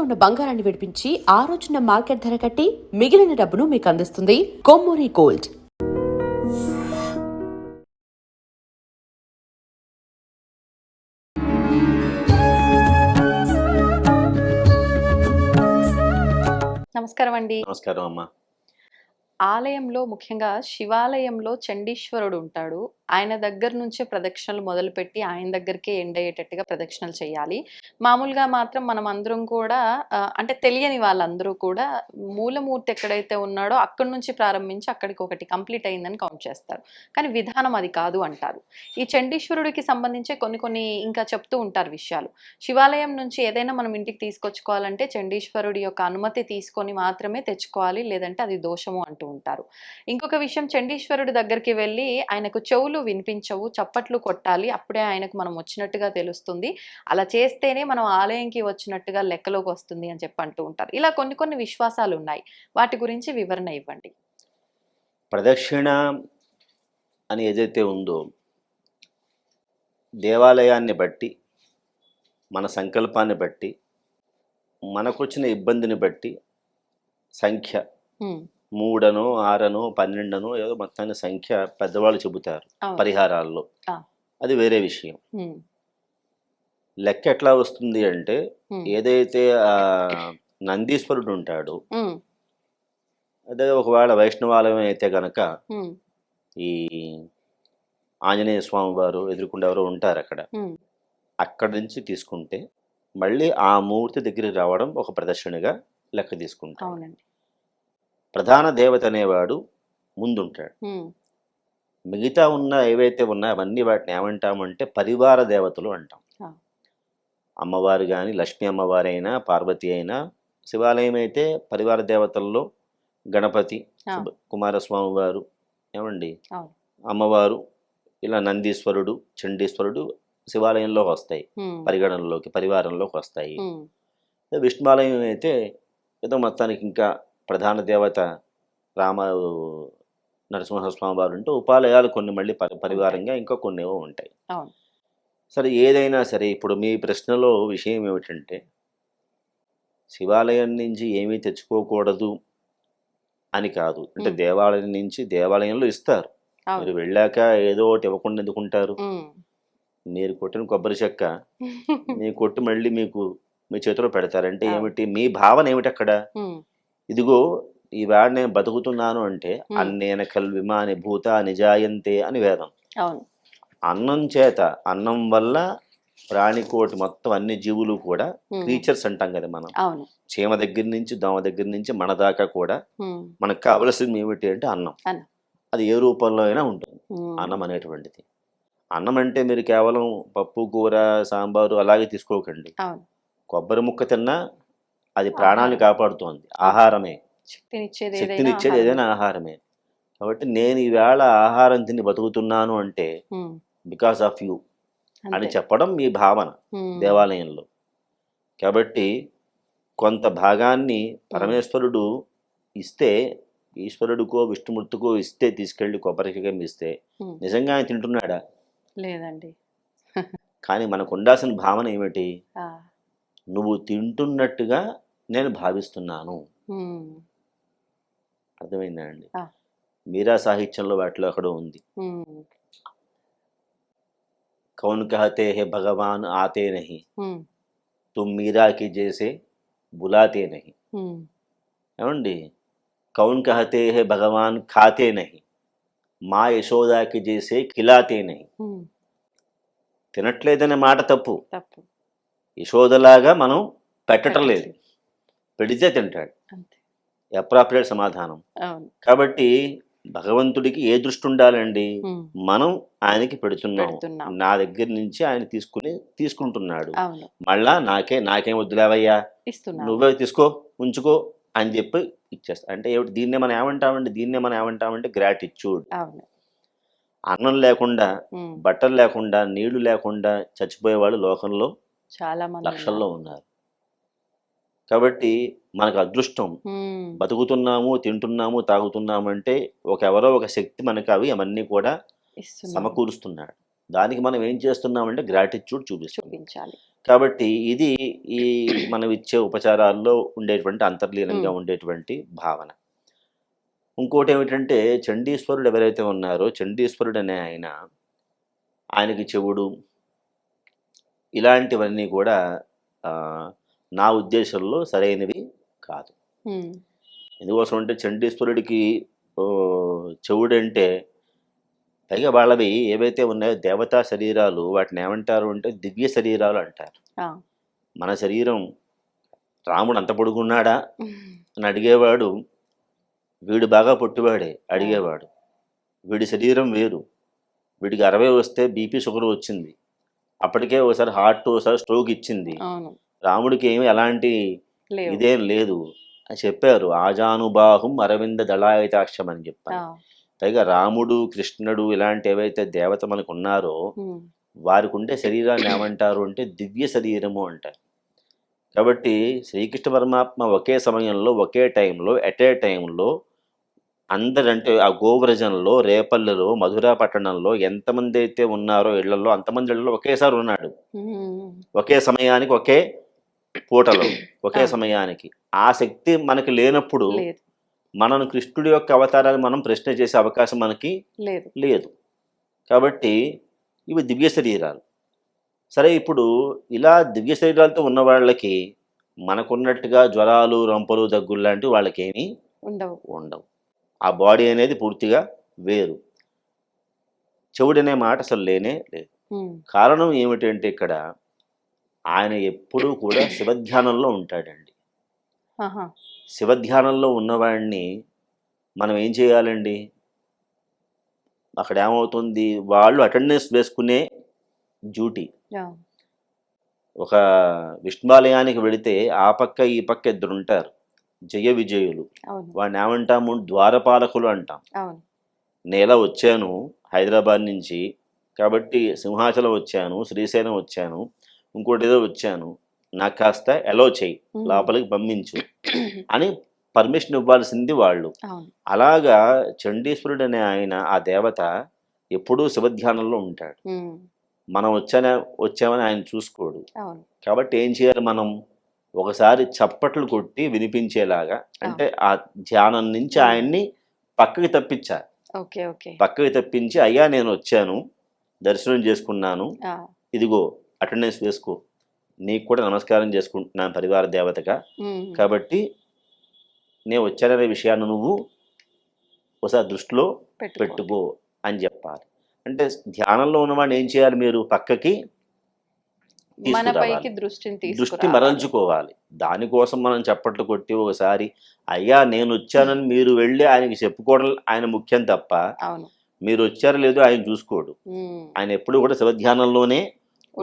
ఉన్న బంగారాన్ని విడిపించి ఆ రోజున్న మార్కెట్ ధర కట్టి మిగిలిన డబ్బును మీకు అందిస్తుంది కొమ్మూరి గోల్డ్. నమస్కారం అండి. నమస్కారం అమ్మా. ఆలయంలో ముఖ్యంగా శివాలయంలో చండీశ్వరుడు ఉంటాడు. ఆయన దగ్గర నుంచే ప్రదక్షిణలు మొదలుపెట్టి ఆయన దగ్గరికే ఎండ్ అయ్యేటట్టుగా ప్రదక్షిణలు చేయాలి. మామూలుగా మాత్రం మనం అందరం కూడా అంటే తెలియని వాళ్ళందరూ కూడా మూలమూర్తి ఎక్కడైతే ఉన్నాడో అక్కడి నుంచి ప్రారంభించి అక్కడికి ఒకటి కంప్లీట్ అయిందని కౌంట్ చేస్తారు. కానీ విధానం అది కాదు అంటారు. ఈ చండీశ్వరుడికి సంబంధించి కొన్ని ఇంకా చెప్తూ ఉంటారు విషయాలు. శివాలయం నుంచి ఏదైనా మనం ఇంటికి తీసుకొచ్చుకోవాలంటే చండీశ్వరుడి యొక్క అనుమతి తీసుకొని మాత్రమే తెచ్చుకోవాలి, లేదంటే అది దోషము అంటూ ఉంటారు. ఇంకొక విషయం, చండీశ్వరుడి దగ్గరికి వెళ్ళి ఆయనకు చెవులు వినిపించవు, చప్పట్లు కొట్టాలి, అప్పుడే ఆయనకు మనం వచ్చినట్టుగా తెలుస్తుంది, అలా చేస్తేనే మనం ఆలయంకి వచ్చినట్టుగా లెక్కలోకి వస్తుంది అని చెప్పి అంటూ ఉంటారు. ఇలా కొన్ని విశ్వాసాలు ఉన్నాయి, వాటి గురించి వివరణ ఇవ్వండి. ప్రదక్షిణ అని ఏదైతే ఉందో దేవాలయాన్ని బట్టి, మన సంకల్పాన్ని బట్టి, మనకొచ్చిన ఇబ్బందిని బట్టి సంఖ్య 3 6 12 ఏదో మొత్తాన్ని సంఖ్య పెద్దవాళ్ళు చెబుతారు పరిహారాల్లో. అది వేరే విషయం. లెక్క ఎట్లా వస్తుంది అంటే, ఏదైతే నందీశ్వరుడు ఉంటాడు, అదే ఒకవేళ వైష్ణవాలయం అయితే గనక ఈ ఆంజనేయ స్వామి వారు ఎదురుకుండా ఎవరో ఉంటారు అక్కడి నుంచి తీసుకుంటే మళ్ళీ ఆ మూర్తి దగ్గరికి రావడం ఒక ప్రదర్శనగా లెక్క తీసుకుంటాం. ప్రధాన దేవత అనేవాడు ముందుంటాడు. మిగతా ఉన్న ఏవైతే ఉన్నాయో అవన్నీ వాటిని ఏమంటామంటే పరివార దేవతలు అంటాం. అమ్మవారు కానీ లక్ష్మీ అమ్మవారైనా పార్వతి అయినా, శివాలయం అయితే పరివార దేవతల్లో గణపతి, కుమారస్వామి వారు, ఏమండి అమ్మవారు, ఇలా నందీశ్వరుడు, చండీశ్వరుడు శివాలయంలోకి వస్తాయి, పరిగణనలోకి పరివారంలోకి వస్తాయి. విష్ణువాలయం అయితే ఏదో మొత్తానికి ఇంకా ప్రధాన దేవత రామ నరసింహస్వామి వారు ఉంటే ఉపాలయాలు కొన్ని మళ్ళీ పరివారంగా ఇంకా కొన్ని ఏవో ఉంటాయి. సరే, ఏదైనా సరే ఇప్పుడు మీ ప్రశ్నలో విషయం ఏమిటంటే, శివాలయం నుంచి ఏమీ తెచ్చుకోకూడదు అని కాదు. అంటే దేవాలయం నుంచి దేవాలయంలో ఇస్తారు, మీరు వెళ్ళాక ఏదో ఒకటి ఇవ్వకుండా ఎందుకుంటారు? మీరు కొట్టిన కొబ్బరి చెక్క మీ కొట్టు మళ్ళీ మీకు మీ చేతిలో పెడతారంటే ఏమిటి? మీ భావన ఏమిటి అక్కడ? ఇదిగో ఈవేళ నేను బతుకుతున్నాను అంటే అన్నేన కల్విమాని భూత నిజాయంతే అని వేదం. అన్నం చేత, అన్నం వల్ల ప్రాణికోటి మొత్తం అన్ని జీవులు కూడా క్రీచర్స్ అంటాం కదా మనం. చీమ దగ్గర నుంచి దోమ దగ్గర నుంచి మన దాకా కూడా మనకు కావలసింది ఏమిటి అంటే అన్నం. అది ఏ రూపంలో అయినా ఉంటుంది అన్నం అనేటువంటిది. అన్నం అంటే మీరు కేవలం పప్పు కూర సాంబారు అలాగే తీసుకోకండి. కొబ్బరి ముక్క తిన్నా అది ప్రాణాన్ని కాపాడుతోంది, ఆహారమే, శక్తినిచ్చేది ఏదైనా ఆహారమే. కాబట్టి నేను ఈవేళ ఆహారం తిని బతుకుతున్నాను అంటే బికాస్ ఆఫ్ యూ అని చెప్పడం మీ భావన దేవాలయంలో. కాబట్టి కొంత భాగాన్ని పరమేశ్వరుడు ఇస్తే, ఈశ్వరుడికో విష్ణుమూర్తికో ఇస్తే, తీసుకెళ్లి కొబ్బరికాయ ఇస్తే నిజంగా ఆయన తింటున్నాడా? లేదండి. కానీ మనకు ఉండాల్సిన భావన ఏమిటి? నువ్వు తింటున్నట్టుగా నేను భావిస్తున్నాను. అర్థమైందా అండి? మీరా సాహిత్యంలో వాటిలో అక్కడ ఉంది, కౌన్ కహతే హే భగవాన్ ఆతే నహి, తుమ్ మీరాకి జైసే బులాతే నహి. ఏమండి? కౌన్ కహతే హే భగవాన్ ఖాతే నహి, మా యశోదాకి జైసే ఖిలాతే నహి. తినట్లేదనే మాట తప్పు. యశోదలాగా మనం పెట్టడం లేదు, పెడితే తింటాడు. అప్రాప్రియేట్ సమాధానం. కాబట్టి భగవంతుడికి ఏ దృష్టి ఉండాలండి? మనం ఆయనకి పెడుతున్నాం, నా దగ్గర నుంచి ఆయన తీసుకుంటున్నాడు, మళ్ళా నాకేం వద్దులేవయ్యా, నువ్వే తీసుకో ఉంచుకో అని చెప్పి ఇచ్చేస్తా. అంటే దీన్నే మనం ఏమంటామంటే గ్రాటిట్యూడ్. అన్నం లేకుండా, బట్టలు లేకుండా, నీళ్లు లేకుండా చచ్చిపోయే వాళ్ళు లోకంలో చాలా లక్షల్లో ఉన్నారు. కాబట్టి మనకు అదృష్టం, బతుకుతున్నాము, తింటున్నాము, తాగుతున్నాము అంటే ఎవరో ఒక శక్తి మనకు అవన్నీ కూడా సమకూరుస్తున్నాడు. దానికి మనం ఏం చేస్తున్నామంటే గ్రాటిట్యూడ్ చూపించాలి. కాబట్టి ఇది ఈ మనం ఇచ్చే ఉపచారాల్లో ఉండేటువంటి అంతర్లీనంగా ఉండేటువంటి భావన. ఇంకోటి ఏమిటంటే చండీశ్వరుడు ఎవరైతే ఉన్నారో చండీశ్వరుడు అనే ఆయనకి చెవుడు ఇలాంటివన్నీ కూడా ఆ, నా ఉద్దేశంలో సరైనవి కాదు. ఎందుకోసం అంటే చండీశ్వరుడికి ఓ, చెవుడంటే పైగా వాళ్ళవి ఏవైతే ఉన్నాయో దేవతా శరీరాలు వాటిని ఏమంటారు అంటే దివ్య శరీరాలు అంటారు. మన శరీరం రాముడు అంత పొడుగున్నాడా అని అడిగేవాడు, వీడు బాగా పొట్టివాడే అడిగేవాడు. వీడి శరీరం వేరు, వీడికి 60 వస్తే బీపీ షుగర్ వచ్చింది, అప్పటికే ఒకసారి హార్ట్ ఒకసారి స్ట్రోక్ ఇచ్చింది. రాముడికి ఏమి ఎలాంటి ఇదేం లేదు అని చెప్పారు. ఆజానుబాహుం అరవింద దళాయతాక్షం అని చెప్పారు. పైగా రాముడు కృష్ణుడు ఇలాంటి ఏవైతే దేవత మనకు ఉన్నారో వారికి ఉండే శరీరాన్ని ఏమంటారు అంటే దివ్య శరీరము అంటారు. కాబట్టి శ్రీకృష్ణ పరమాత్మ ఒకే సమయంలో ఒకే టైంలో ఎట్ ఏ టైంలో అందరంటే ఆ గోవ్రజంలో రేపల్లెలో మధురా పట్టణంలో ఎంతమంది అయితే ఉన్నారో ఇళ్లలో అంతమంది ఇళ్లలో ఒకేసారి ఉన్నాడు. ఒకే సమయానికి ఒకే పూటలో ఒకే సమయానికి. ఆ శక్తి మనకి లేనప్పుడు మనం కృష్ణుడి యొక్క అవతారాన్ని మనం ప్రశ్న చేసే అవకాశం మనకి లేదు. కాబట్టి ఇవి దివ్య శరీరాలు. సరే, ఇప్పుడు ఇలా దివ్య శరీరాలతో ఉన్న వాళ్ళకి మనకున్నట్టుగా జ్వరాలు రంపలు దగ్గులు లాంటివి వాళ్ళకేమీ ఉండవు. ఆ బాడీ అనేది పూర్తిగా వేరు. చెవుడనే మాట అసలు లేనే లేదు. కారణం ఏమిటంటే ఇక్కడ ఆయన ఎప్పుడూ కూడా శివధ్యానంలో ఉంటాడండి. శివధ్యానంలో ఉన్నవాడిని మనం ఏం చేయాలండి? అక్కడ ఏమవుతుంది, వాళ్ళు అటెండెన్స్ వేసుకునే డ్యూటీ. ఒక విష్ణువాలయానికి వెళితే ఆ పక్క ఈ పక్క ఇద్దరు ఉంటారు, జయ విజయులు. వాడిని ఏమంటాము? ద్వారపాలకులు అంటాం. నేను ఎలా వచ్చాను హైదరాబాద్ నుంచి, కాబట్టి సింహాచలం వచ్చాను, శ్రీశైలం వచ్చాను, ఇంకోటి ఏదో వచ్చాను, నాకు కాస్త ఎలో చేయి, లోపలికి పంపించు అని పర్మిషన్ ఇవ్వాల్సింది వాళ్ళు. అలాగా చండీశ్వరుడు అనే ఆ దేవత ఎప్పుడూ శివధ్యానంలో ఉంటాడు. మనం వచ్చామని ఆయన చూసుకోడు. కాబట్టి ఏం చేయాలి మనం? ఒకసారి చప్పట్లు కొట్టి వినిపించేలాగా, అంటే ఆ ధ్యానం నుంచి ఆయన్ని పక్కకి తప్పించాలి. పక్కకి తప్పించి, అయ్యా నేను వచ్చాను, దర్శనం చేసుకున్నాను, ఇదిగో అటెండెన్స్ వేసుకో, నీకు కూడా నమస్కారం చేసుకుంటున్నాను పరివార దేవతగా, కాబట్టి నేను వచ్చాననే విషయాన్ని నువ్వు ఒకసారి దృష్టిలో పెట్టుకో అని చెప్పాలి. అంటే ధ్యానంలో ఉన్నవాడిని ఏం చేయాలి? మీరు పక్కకి దృష్టి మరల్చుకోవాలి. దానికోసం మనం చప్పట్లు కొట్టి ఒకసారి అయ్యా నేను వచ్చానని మీరు వెళ్ళి ఆయనకి చెప్పుకోవడం ఆయన ముఖ్యం తప్ప, మీరు వచ్చారో లేదో ఆయన చూసుకోడు. ఆయన ఎప్పుడు కూడా శివధ్యానంలోనే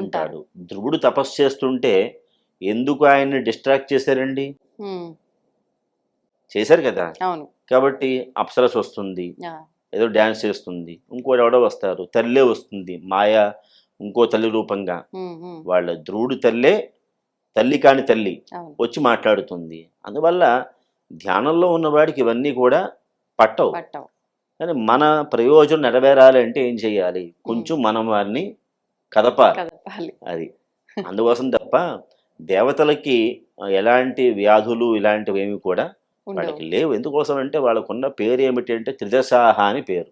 ఉంటాడు. ధ్రువుడు తపస్సు చేస్తుంటే ఎందుకు ఆయన్ని డిస్ట్రాక్ట్ చేశారండి? చేశారు కదా. కాబట్టి అప్సరస్ వస్తుంది, ఏదో డ్యాన్స్ చేస్తుంది, ఇంకోటి ఎవడో వస్తారు, తల్లే వస్తుంది, మాయా ఇంకో తల్లి రూపంగా. వాళ్ళ ధ్రువుడు తల్లి కాని తల్లి వచ్చి మాట్లాడుతుంది. అందువల్ల ధ్యానంలో ఉన్నవాడికి ఇవన్నీ కూడా పట్టవు. కానీ మన ప్రయోజనం నెరవేరాలి అంటే ఏం చెయ్యాలి? కొంచెం మనం వారిని కదపాలి. అది అందుకోసం తప్ప దేవతలకి ఎలాంటి వ్యాధులు ఇలాంటివి ఏమి కూడా వాళ్ళకి లేవు. ఎందుకోసం అంటే వాళ్ళకున్న పేరు ఏమిటి అంటే త్రిదశాహ అని పేరు.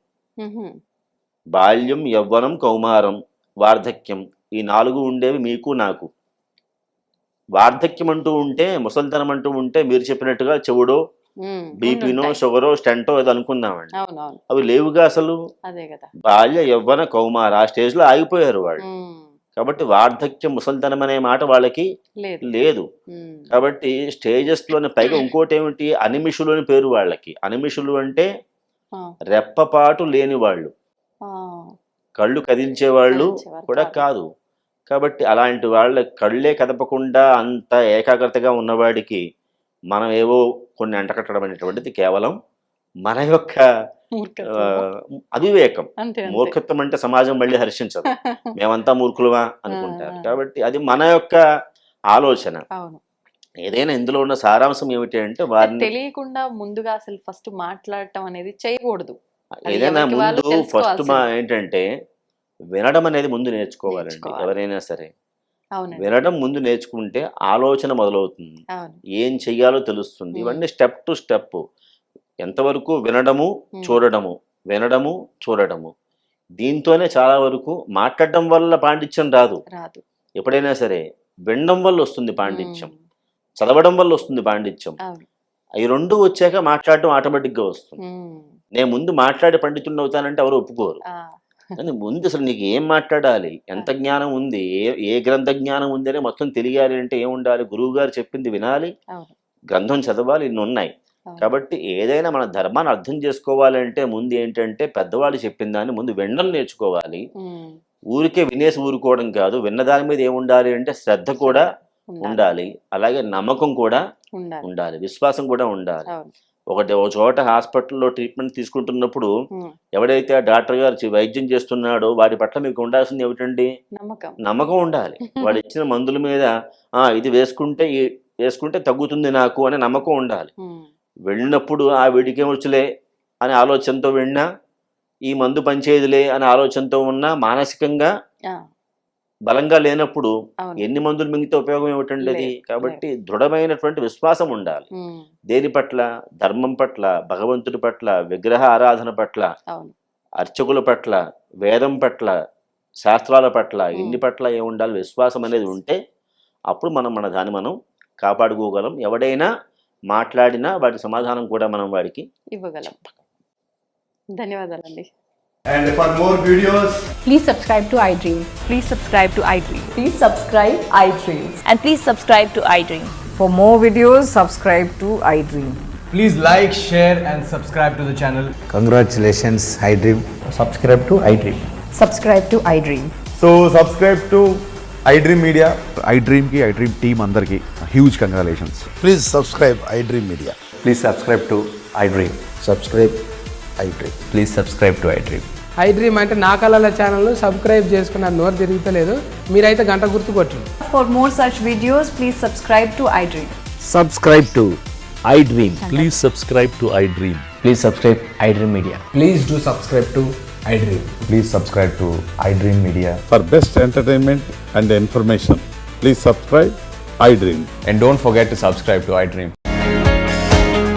బాల్యం, యవ్వనం, కౌమారం, వార్ధక్యం, ఈ 4 ఉండేవి మీకు నాకు. వార్ధక్యం అంటూ ఉంటే, ముసలితనం అంటూ ఉంటే మీరు చెప్పినట్టుగా చెవుడో బీపీనో షుగరో స్టెంటో ఏదో అనుకుందామండి. అవి లేవుగా అసలు. బాల్య యవ్వన కౌమార ఆ స్టేజ్ లో ఆగిపోయారు వాళ్ళు. కాబట్టి వార్ధక్యం ముసలితనం అనే మాట వాళ్ళకి లేదు. కాబట్టి స్టేజెస్ లోనే పైగా ఇంకోటి ఏమిటి, అనిమిషులు అని పేరు వాళ్ళకి. అనిమిషులు అంటే రెప్పపాటు లేని వాళ్ళు, కళ్ళు కదిల్చేవాళ్ళు కూడా కాదు. కాబట్టి అలాంటి వాళ్ళ కళ్ళే కదపకుండా అంత ఏకాగ్రతగా ఉన్నవాడికి మనం ఏవో కొన్ని అంటకట్టడం అనేటువంటిది కేవలం మన యొక్క అవివేకం. మూర్ఖత్వం అంటే సమాజం మళ్ళీ హర్షించదు, మేమంతా మూర్ఖులమా అనుకుంటారు. కాబట్టి అది మన యొక్క ఆలోచన. ఏదైనా ఇందులో ఉన్న సారాంశం ఏమిటి అంటే వారిని తెలియకుండా ముందుగా అసలు ఫస్ట్ మాట్లాడటం అనేది చేయకూడదు. ఏదైనా ముందు ఫస్ట్ ఏంటంటే వినడం అనేది ముందు నేర్చుకోవాలండి ఎవరైనా సరే. అవునండి. వినడం ముందు నేర్చుకుంటే ఆలోచన మొదలవుతుంది, అవును. ఏం చెయ్యాలో తెలుస్తుంది. ఇవన్నీ స్టెప్ టు స్టెప్. ఎంతవరకు వినడము చూడడము, వినడము చూడడము, దీంతోనే చాలా వరకు మాట్లాడడం వల్ల పాండిత్యం రాదు. రాదు. ఎప్పుడైనా సరే వినడం వల్ల వస్తుంది పాండిత్యం, ఉమ్, చదవడం వల్ల వస్తుంది పాండిత్యం. అవును. ఈ రెండు వచ్చాక మాట్లాడడం ఆటోమేటిక్గా వస్తుంది. ఉమ్, నేను ముందు మాట్లాడి పండితుడిని అవుతానంటే ఎవరు ఒప్పుకోరు. ఆ, కానీ ముందు అసలు నీకు ఏం మాట్లాడాలి, ఎంత జ్ఞానం ఉంది, ఏ గ్రంథ జ్ఞానం ఉంది అని మొత్తం తెలియాలి అంటే ఏం ఉండాలి? గురువు గారు చెప్పింది వినాలి, అవును. గ్రంథం చదవాలి, ఇన్ని ఉన్నాయి. అవును. కాబట్టి ఏదైనా మన ధర్మాన్ని అర్థం చేసుకోవాలంటే ముందు ఏంటంటే పెద్దవాళ్ళు చెప్పిన దాన్ని ముందు వినడం నేర్చుకోవాలి. ఉమ్, ఊరికే వినేసి ఊరుకోవడం కాదు, విన్న దాని మీద ఏముండాలి అంటే శ్రద్ధ కూడా ఉండాలి, అలాగే నమ్మకం కూడా ఉండాలి. ఉండాలి, విశ్వాసం కూడా ఉండాలి. అవును. ఒక చోట హాస్పిటల్లో ట్రీట్మెంట్ తీసుకుంటున్నప్పుడు ఉమ్, ఎవడైతే ఆ డాక్టర్ గారు వైద్యం చేస్తున్నాడో వాడి పట్ల మీకు ఉండాల్సింది ఏమిటండి? నమ్మకం. నమ్మకం ఉండాలి. వాడు ఇచ్చిన మందుల మీద ఇది వేసుకుంటే తగ్గుతుంది నాకు అనే నమ్మకం ఉండాలి. ఉమ్, వెళ్ళినప్పుడు ఆ వీడికే వచ్చులే అనే ఆలోచనతో వెళ్ళినా, ఈ మందు పనిచేయదులే అనే ఆలోచనతో ఉన్నా, మానసికంగా ఆ, బలంగా లేనప్పుడు అవును. ఎన్ని మందులు మింగితే ఉపయోగం ఏమిటండి అది? లేదు, కాబట్టి దృఢమైనటువంటి విశ్వాసం ఉండాలి. ఉమ్, దేని పట్ల? ధర్మం పట్ల, భగవంతుడి పట్ల, విగ్రహ ఆరాధన పట్ల, అవును. అర్చకుల పట్ల, వేదం పట్ల, శాస్త్రాల పట్ల, ఇన్ని పట్ల ఏముండాలి? విశ్వాసం అనేది ఉంటే అప్పుడు మన దాన్ని మనం కాపాడుకోగలం. ఎవడైనా మాట్లాడినా వాటి సమాధానం కూడా మనం వాడికి ఇవ్వగలం. ధన్యవాదాలండి. And for more videos, Please subscribe to iDream. Please subscribe to iDream. Please subscribe iDreams. And please subscribe to iDream. For more videos, subscribe to iDream. please like, share and subscribe to the channel. Congratulations, iDream. Subscribe to iDream. Subscribe to iDream. So subscribe to iDream Media. iDream ki iDream team andarki huge congratulations. Please subscribe iDream Media. Please subscribe to iDream. Subscribe iDream. Please subscribe to iDream. iDream అంటే నా కళల channel subscribe చేసుకున్న నోరు తిరుగుతలేదు, మీరైతే గంట గుర్తు కొట్టండి. For more such videos, please subscribe to iDream. Subscribe to iDream. Please subscribe to iDream. Please subscribe iDream Media. Please do subscribe to iDream. Please subscribe to iDream Media. For best entertainment and information, please subscribe iDream. And don't forget to subscribe to iDream.